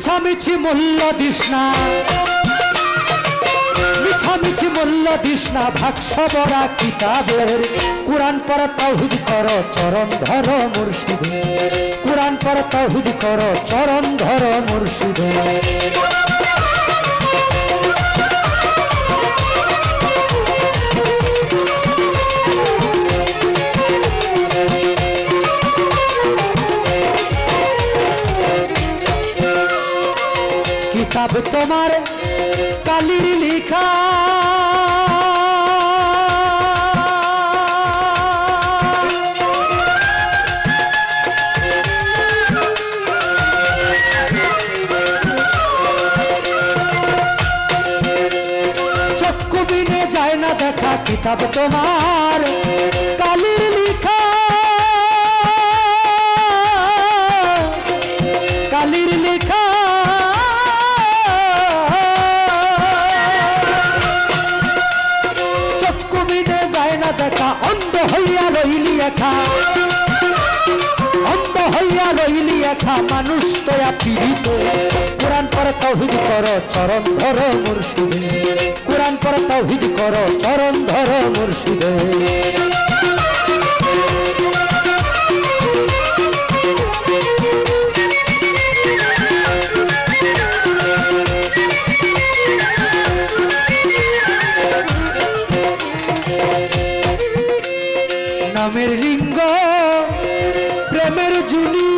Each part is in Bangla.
মিছামিছি মূল্য দিস না, মিছামিছি মূল্য দিস না ভাগস বড়া কিতাবের। কুরআন পড়া তাওহীদ কর চরণ ধর মুর্শিদের, কুরআন পড়া তাওহীদ কর চরণ ধর মুর্শিদের। কিতাব তোমার কালির লিখা, চক্ষু বিনে যায় না দেখা। কিতাব তোমার কালির লিখা, কালির লিখা। অন্ধ হইয়া রইলি একা, অন্ধ হইয়া রইলি একা মানুষ তোয়া পীড়িত। কুরআন পড়া তাওহীদ কর চরণ ধর মুর্শিদের, কুরআন পড়া তাওহীদ কর চরণ ধর মুর্শিদের। নামের লিঙ্গ প্রেমের জুনি,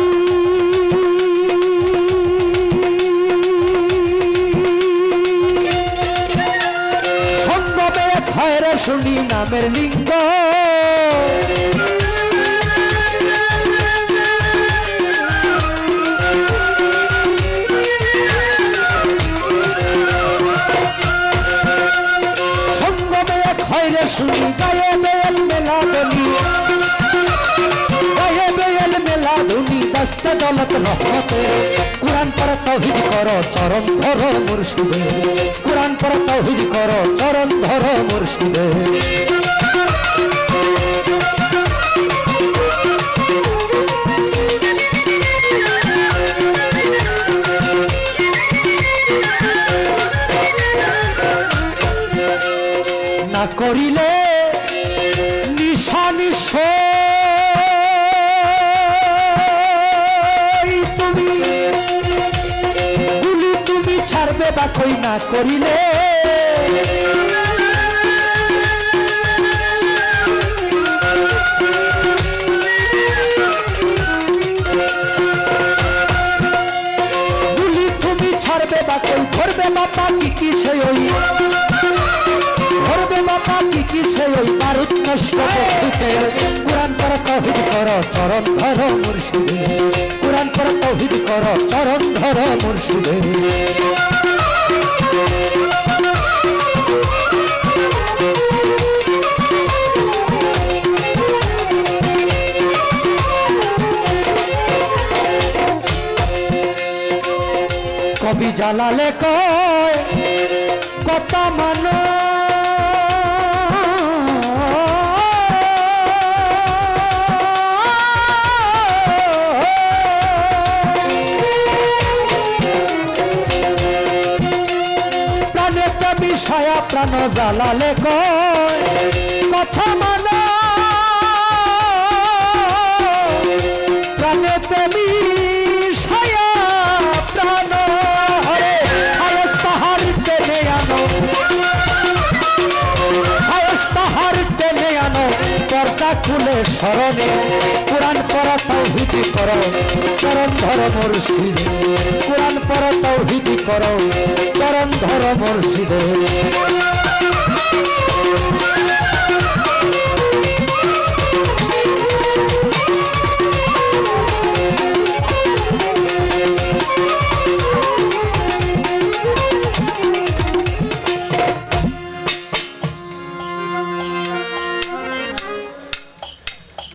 সম্ভবে খয়রে শুনি নামের লিঙ্গ। সঙ্গমে খয়রে শুনি গায়ে বেল মেলা বলি, গায়ে বেল মেলা ধুনি দস্তে দৌলত রহমতে। কুরআন পড়া তাওহীদ কর চরণ ধর মুর্শিদের, কুরআন পড়া তাওহীদ কর চরণ ধর মুর্শিদের। না করিলে নিশা নিশ তুমি গুলি তুমি ছাড়বে বা কই না করিলে। গুলি তুমি ছাড়বে বা কই ধরবে বাপা কি কি সেই ধরবে বাপা কি কি সেই ওই বারুদ নষ্ট করতে। কুরআন পড়া তাওহীদ কর চরণ ধর মুর্শিদের, কুরআন পড়া তাওহীদ কর চরণ ধর মুর্শিদের। কবি জালালে কয় কথা মানো, প্রাণেতে বিষয়া প্রাণ জালালে কয় কথা মানো, প্রাণেতে বিষয়া প্রাণ হরে হায়স তাহার টেনে আনো, হায়স তাহার টেনে আনো পর্দা খুলে স্মরণে। কুরআন পড়া তাওহীদ কর চরণ ধর মুর্শিদের, কুরআন পড়া তাওহীদ কর চরণ ধর মুর্শিদের।